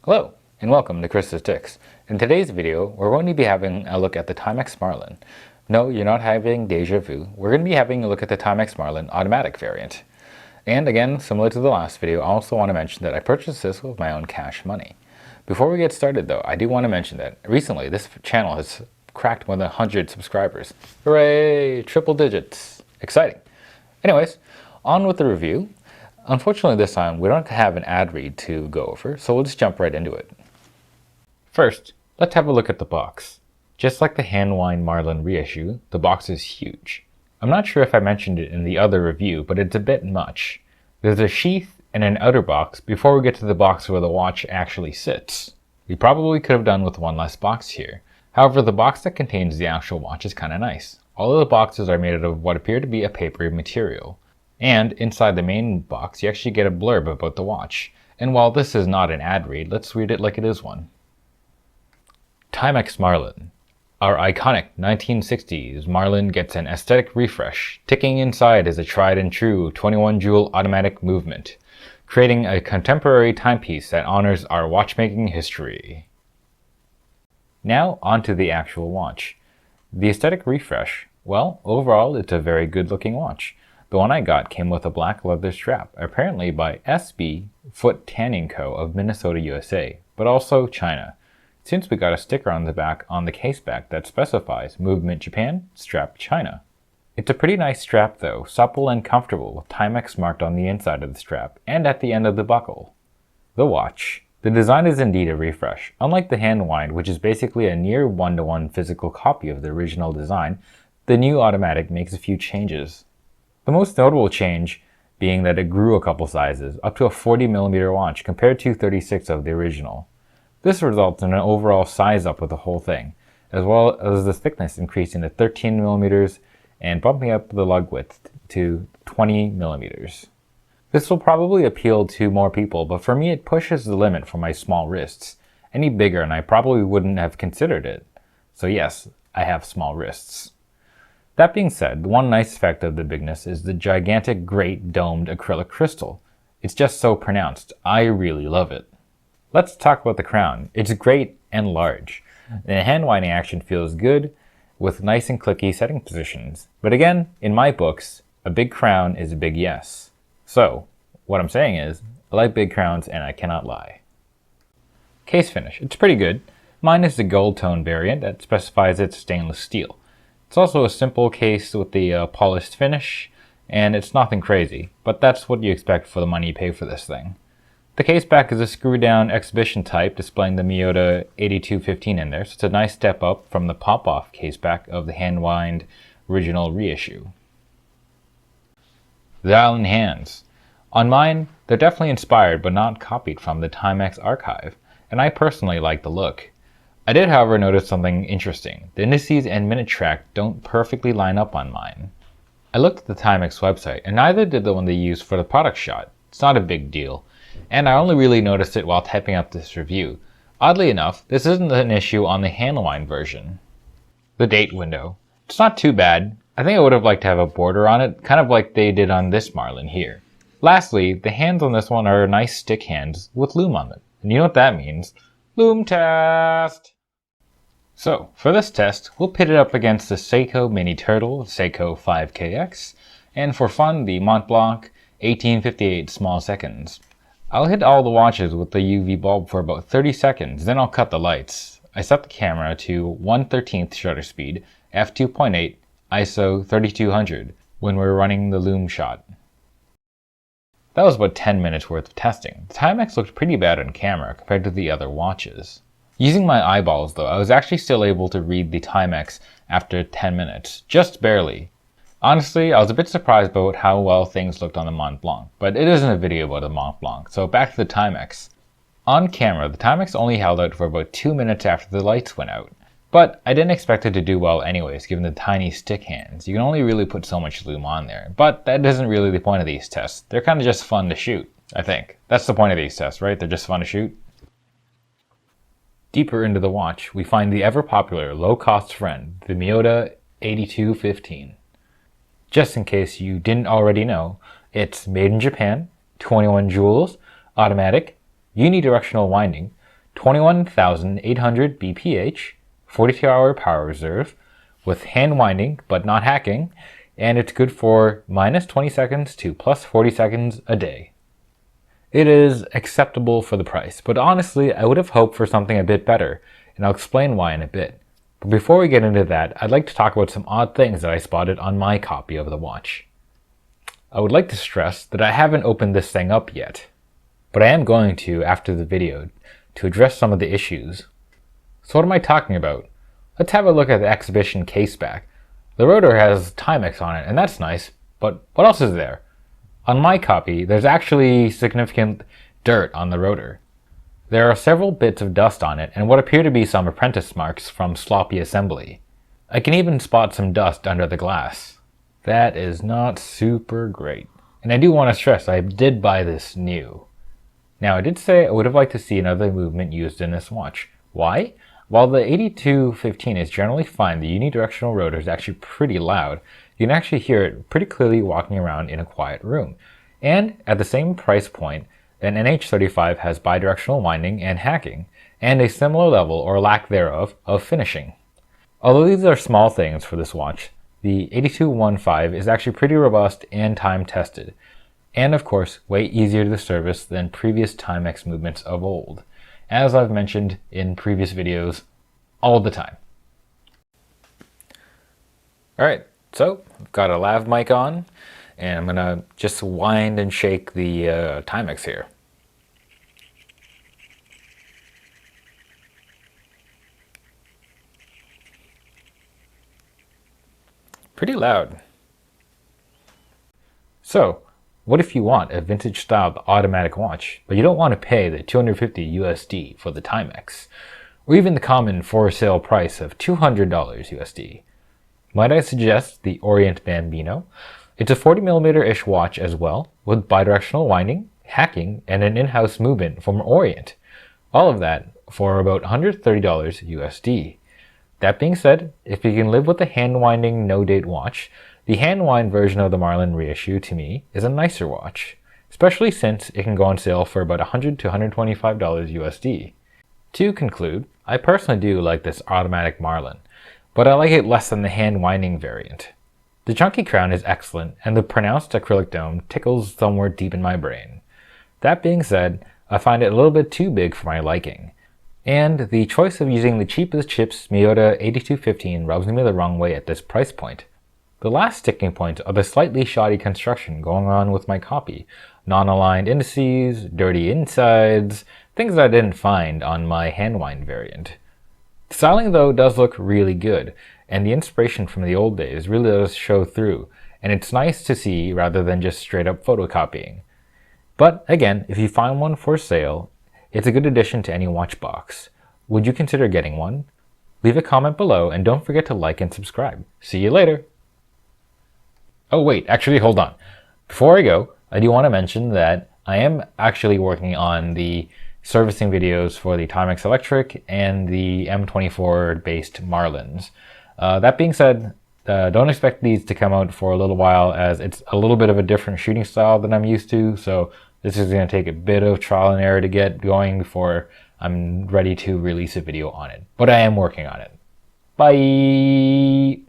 Hello, and welcome to Chris's Ticks. In today's video, we're going to be having a look at the Timex Marlin. No, you're not having deja vu. We're going to be having a look at the Timex Marlin Automatic variant. And again, similar to the last video, I also want to mention that I purchased this with my own cash money. Before we get started though, I do want to mention that recently this channel has cracked more than 100 subscribers. Hooray! Triple digits. Exciting. Anyways, on with the review. Unfortunately this time we don't have an ad read to go over, so we'll just jump right into it. First, let's have a look at the box. Just like the hand-wind Marlin reissue, the box is huge. I'm not sure if I mentioned it in the other review, but it's a bit much. There's a sheath and an outer box before we get to the box where the watch actually sits. We probably could have done with one less box here. However, the box that contains the actual watch is kinda nice. All of the boxes are made out of what appear to be a paper material. And inside the main box, you actually get a blurb about the watch. And while this is not an ad read, let's read it like it is one. Timex Marlin. Our iconic 1960s Marlin gets an aesthetic refresh. Ticking inside is a tried and true 21-joule automatic movement, creating a contemporary timepiece that honors our watchmaking history. Now onto the actual watch. The aesthetic refresh. Well, overall it's a very good looking watch. The one I got came with a black leather strap, apparently by SB Foot Tanning Co. of Minnesota, USA, but also China, since we got a sticker on the back on the case back that specifies Movement Japan, Strap China. It's a pretty nice strap though, supple and comfortable with Timex marked on the inside of the strap and at the end of the buckle. The watch. The design is indeed a refresh. Unlike the hand wind, which is basically a near one-to-one physical copy of the original design, the new automatic makes a few changes. The most notable change being that it grew a couple sizes, up to a 40mm watch compared to 36 of the original. This results in an overall size up with the whole thing, as well as the thickness increasing to 13mm and bumping up the lug width to 20mm. This will probably appeal to more people, but for me it pushes the limit for my small wrists. Any bigger and I probably wouldn't have considered it. So yes, I have small wrists. That being said, one nice effect of the bigness is the gigantic great domed acrylic crystal. It's just so pronounced. I really love it. Let's talk about the crown. It's great and large. The hand winding action feels good with nice and clicky setting positions. But again, in my books, a big crown is a big yes. So, what I'm saying is, I like big crowns and I cannot lie. Case finish. It's pretty good. Mine is the gold tone variant that specifies it's stainless steel. It's also a simple case with the polished finish, and it's nothing crazy, but that's what you expect for the money you pay for this thing. The case back is a screw-down exhibition type displaying the Miyota 8215 in there, so it's a nice step up from the pop-off case back of the hand-wind original reissue. The Allen hands. On mine, they're definitely inspired but not copied from the Timex archive, and I personally like the look. I did, however, notice something interesting. The indices and minute track don't perfectly line up on mine. I looked at the Timex website, and neither did the one they used for the product shot. It's not a big deal, and I only really noticed it while typing up this review. Oddly enough, this isn't an issue on the hand-wind version. The date window. It's not too bad. I think I would have liked to have a border on it, kind of like they did on this Marlin here. Lastly, the hands on this one are nice stick hands with loom on them. And you know what that means. Loom test! So, for this test, we'll pit it up against the Seiko Mini Turtle Seiko 5KX, and for fun, the Mont Blanc 1858 Small Seconds. I'll hit all the watches with the UV bulb for about 30 seconds, then I'll cut the lights. I set the camera to 1/13 shutter speed, f2.8, ISO 3200, when we're running the loom shot. That was about 10 minutes worth of testing. The Timex looked pretty bad on camera compared to the other watches. Using my eyeballs though, I was actually still able to read the Timex after 10 minutes, just barely. Honestly, I was a bit surprised about how well things looked on the Mont Blanc, but it isn't a video about the Mont Blanc, so back to the Timex. On camera, the Timex only held out for about 2 minutes after the lights went out, but I didn't expect it to do well anyways given the tiny stick hands. You can only really put so much loom on there, but that isn't really the point of these tests. They're kind of just fun to shoot, I think. That's the point of these tests, right? They're just fun to shoot. Deeper into the watch, we find the ever-popular low-cost friend, the Miyota 8215. Just in case you didn't already know, it's made in Japan, 21 joules, automatic, unidirectional winding, 21,800 BPH, 42-hour power reserve, with hand winding but not hacking, and it's good for minus 20 seconds to plus 40 seconds a day. It is acceptable for the price, but honestly, I would have hoped for something a bit better, and I'll explain why in a bit. But before we get into that, I'd like to talk about some odd things that I spotted on my copy of the watch. I would like to stress that I haven't opened this thing up yet, but I am going to after the video to address some of the issues. So what am I talking about? Let's have a look at the exhibition case back. The rotor has Timex on it, and that's nice, but what else is there? On my copy, there's actually significant dirt on the rotor. There are several bits of dust on it and what appear to be some apprentice marks from sloppy assembly. I can even spot some dust under the glass. That is not super great. And I do want to stress I did buy this new. Now I did say I would have liked to see another movement used in this watch. Why? While the 8215 is generally fine, the unidirectional rotor is actually pretty loud. You can actually hear it pretty clearly walking around in a quiet room. And at the same price point, an NH35 has bidirectional winding and hacking, and a similar level or lack thereof of finishing. Although these are small things for this watch, the 8215 is actually pretty robust and time tested, and of course way easier to service than previous Timex movements of old, as I've mentioned in previous videos all the time. Alright, so I've got a lav mic on, and I'm gonna just wind and shake the Timex here. Pretty loud. So, what if you want a vintage styled automatic watch, but you don't want to pay the $250 USD for the Timex, or even the common for sale price of $200 USD? Might I suggest the Orient Bambino? It's a 40mm-ish watch as well, with bidirectional winding, hacking, and an in-house movement from Orient. All of that for about $130 USD. That being said, if you can live with the hand-winding no-date watch, the hand-wind version of the Marlin reissue to me is a nicer watch, especially since it can go on sale for about $100 to $125 USD. To conclude, I personally do like this automatic Marlin, but I like it less than the hand-winding variant. The chunky crown is excellent, and the pronounced acrylic dome tickles somewhere deep in my brain. That being said, I find it a little bit too big for my liking, and the choice of using the cheapest chips Miyota 8215 rubs me the wrong way at this price point. The last sticking points are the slightly shoddy construction going on with my copy, non-aligned indices, dirty insides, things that I didn't find on my hand-wind variant. The styling though does look really good, and the inspiration from the old days really does show through, and it's nice to see rather than just straight up photocopying. But again, if you find one for sale, it's a good addition to any watch box. Would you consider getting one? Leave a comment below and don't forget to like and subscribe. See you later! Oh wait, actually hold on. Before I go, I do want to mention that I am actually working on the servicing videos for the Timex Electric and the M24 based Marlins. That being said, don't expect these to come out for a little while as it's a little bit of a different shooting style than I'm used to, so this is going to take a bit of trial and error to get going before I'm ready to release a video on it. But I am working on it. Bye!